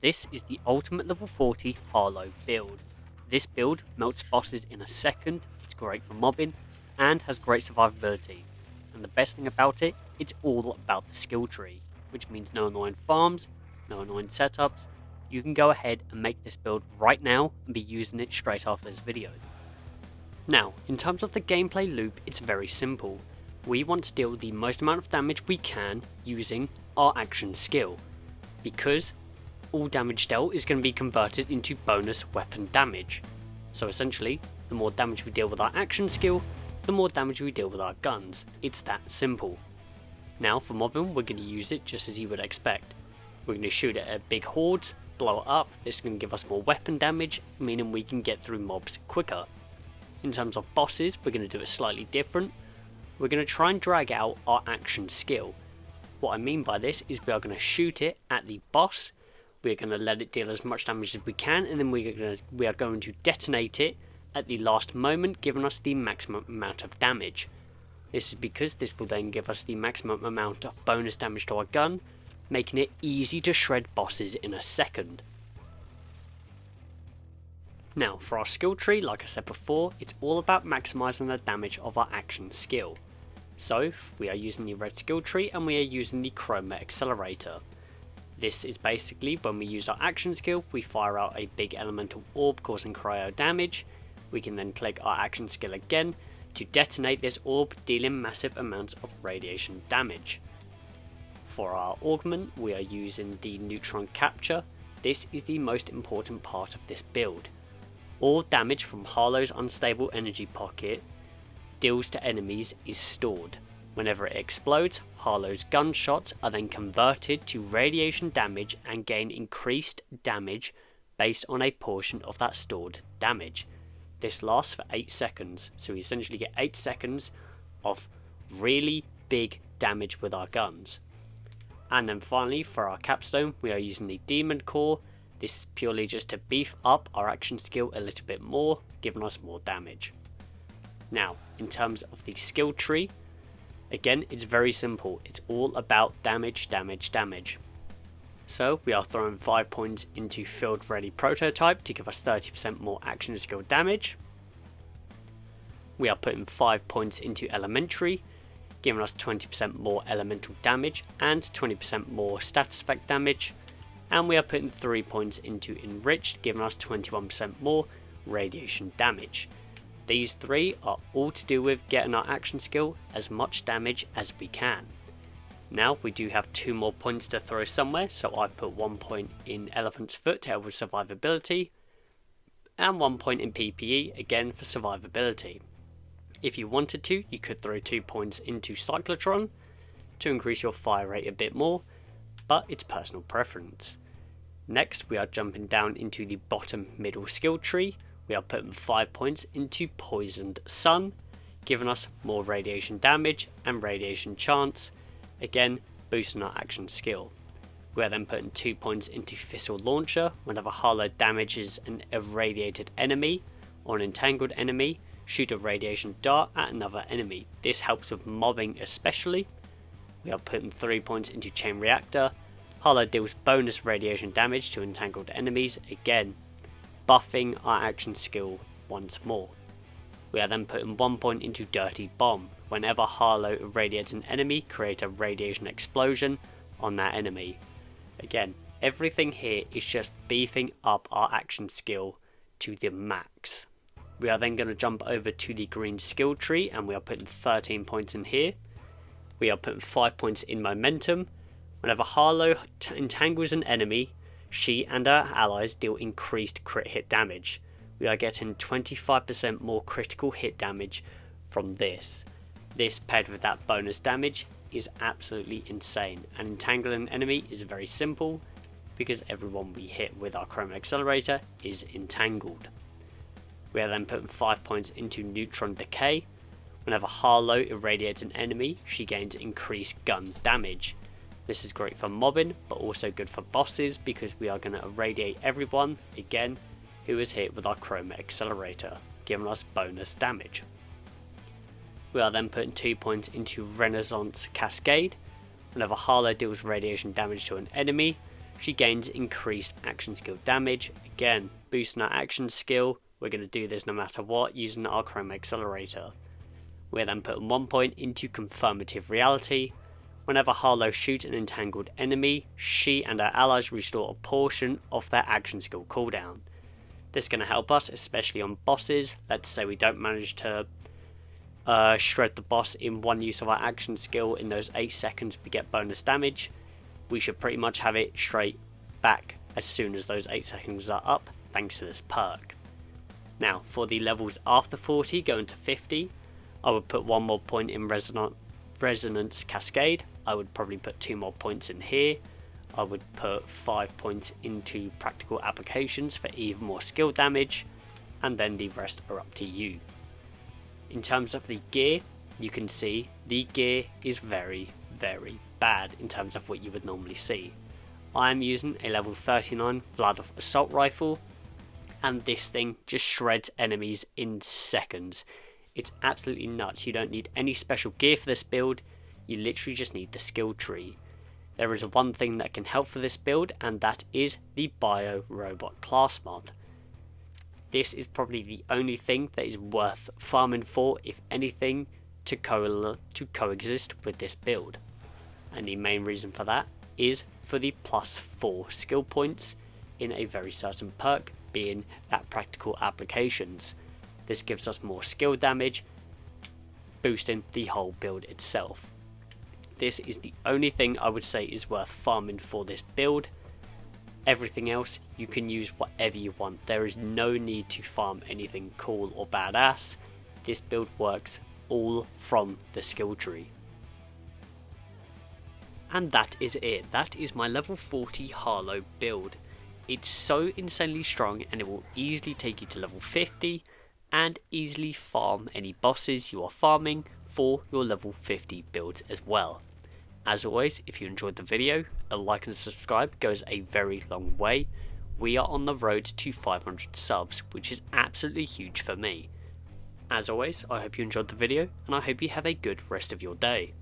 This is the ultimate level 40 Harlowe build. This build melts bosses in a second, it's great for mobbing, and has great survivability. And the best thing about it, it's all about the skill tree, which means no annoying farms, no annoying setups. You can go ahead and make this build right now and be using it straight after this video. Now, in terms of the gameplay loop, it's very simple. We want to deal the most amount of damage we can using our action skill, because all damage dealt is going to be converted into bonus weapon damage. So essentially, the more damage we deal with our action skill, the more damage we deal with our guns. It's that simple. Now for mobbing, we're going to use it just as you would expect. We're going to shoot it at big hordes, blow it up. This is going to give us more weapon damage, meaning we can get through mobs quicker. In terms of bosses, we're going to do it slightly different. We're going to try and drag out our action skill. What I mean by this is we are going to shoot it at the boss. We're going to let it deal as much damage as we can, and then we are going to detonate it at the last moment, giving us the maximum amount of damage. This is because this will then give us the maximum amount of bonus damage to our gun, making it easy to shred bosses in a second. Now for our skill tree, like I said before, it's all about maximising the damage of our action skill. So we are using the red skill tree and we are using the chroma accelerator. This is basically when we use our action skill, we fire out a big elemental orb causing cryo damage. We can then click our action skill again to detonate this orb, dealing massive amounts of radiation damage. For our augment, we are using the neutron capture. This is the most important part of this build. All damage from Harlowe's unstable energy pocket deals to enemies is stored. Whenever it explodes, Harlowe's gunshots are then converted to radiation damage and gain increased damage based on a portion of that stored damage. This lasts for 8 seconds, so we essentially get 8 seconds of really big damage with our guns. And then finally, for our capstone, we are using the demon core. This is purely just to beef up our action skill a little bit more, giving us more damage. Now, in terms of the skill tree, again, it's very simple. It's all about damage, damage, damage. So we are throwing 5 points into field ready prototype to give us 30% more action skill damage. We are putting 5 points into elementary, giving us 20% more elemental damage and 20% more status effect damage. And we are putting 3 points into enriched, giving us 21% more radiation damage. These three are all to do with getting our action skill as much damage as we can. Now we do have 2 more points to throw somewhere, so I've put 1 point in Elephant's Foot to help with survivability, and 1 point in PPE again for survivability. If you wanted to, you could throw 2 points into Cyclotron to increase your fire rate a bit more, but it's personal preference. Next we are jumping down into the bottom middle skill tree. We are putting 5 points into Poisoned Sun, giving us more radiation damage and radiation chance, again boosting our action skill. We are then putting 2 points into Thistle Launcher. Whenever Harlowe damages an irradiated enemy or an entangled enemy, shoot a radiation dart at another enemy. This helps with mobbing especially. We are putting 3 points into Chain Reactor. Harlowe deals bonus radiation damage to entangled enemies, again buffing our action skill once more. We are then putting 1 point into Dirty Bomb. Whenever Harlowe irradiates an enemy, create a radiation explosion on that enemy. Again, everything here is just beefing up our action skill to the max. We are then going to jump over to the green skill tree and we are putting 13 points in here. We are putting 5 points in Momentum. Whenever Harlowe entangles an enemy, she and her allies deal increased crit hit damage. We are getting 25% more critical hit damage from this. This paired with that bonus damage is absolutely insane, and entangling an enemy is very simple because everyone we hit with our chroma accelerator is entangled. We are then putting 5 points into Neutron Decay. Whenever Harlowe irradiates an enemy, she gains increased gun damage. This is great for mobbing, but also good for bosses because we are going to irradiate everyone, again, who is hit with our chroma accelerator, giving us bonus damage. We are then putting 2 points into Renaissance Cascade. Whenever Harlowe deals radiation damage to an enemy, she gains increased action skill damage, again boosting our action skill. We're going to do this no matter what using our Chroma Accelerator. We're then putting 1 point into Confirmative Reality. Whenever Harlowe shoots an entangled enemy, she and her allies restore a portion of their action skill cooldown. This is going to help us, especially on bosses. Let's say we don't manage to shred the boss in one use of our action skill. In those 8 seconds we get bonus damage. We should pretty much have it straight back as soon as those 8 seconds are up, thanks to this perk. Now for the levels after 40 going to 50, I would put 1 more point in Resonance Cascade. I would probably put 2 more points in here. I would put 5 points into Practical Applications for even more skill damage, and then the rest are up to you. In terms of the gear, you can see the gear is very bad in terms of what you would normally see. I am using a level 39 Vladov Assault Rifle, and this thing just shreds enemies in seconds. It's absolutely nuts. You don't need any special gear for this build, you literally just need the skill tree. There is one thing that can help for this build, and that is the Bio Robot class mod. This is probably the only thing that is worth farming for, if anything, to coexist with this build. And the main reason for that is for the +4 skill points in a very certain perk, being that Practical Applications. This gives us more skill damage, boosting the whole build itself. This is the only thing I would say is worth farming for this build. Everything else, you can use whatever you want. There is no need to farm anything cool or badass. This build works all from the skill tree. And that is it. That is my level 40 Harlowe build. It's so insanely strong, and it will easily take you to level 50 and easily farm any bosses you are farming for your level 50 builds as well. As always, if you enjoyed the video, a like and subscribe goes a very long way. We are on the road to 500 subs, which is absolutely huge for me. As always, I hope you enjoyed the video, and I hope you have a good rest of your day.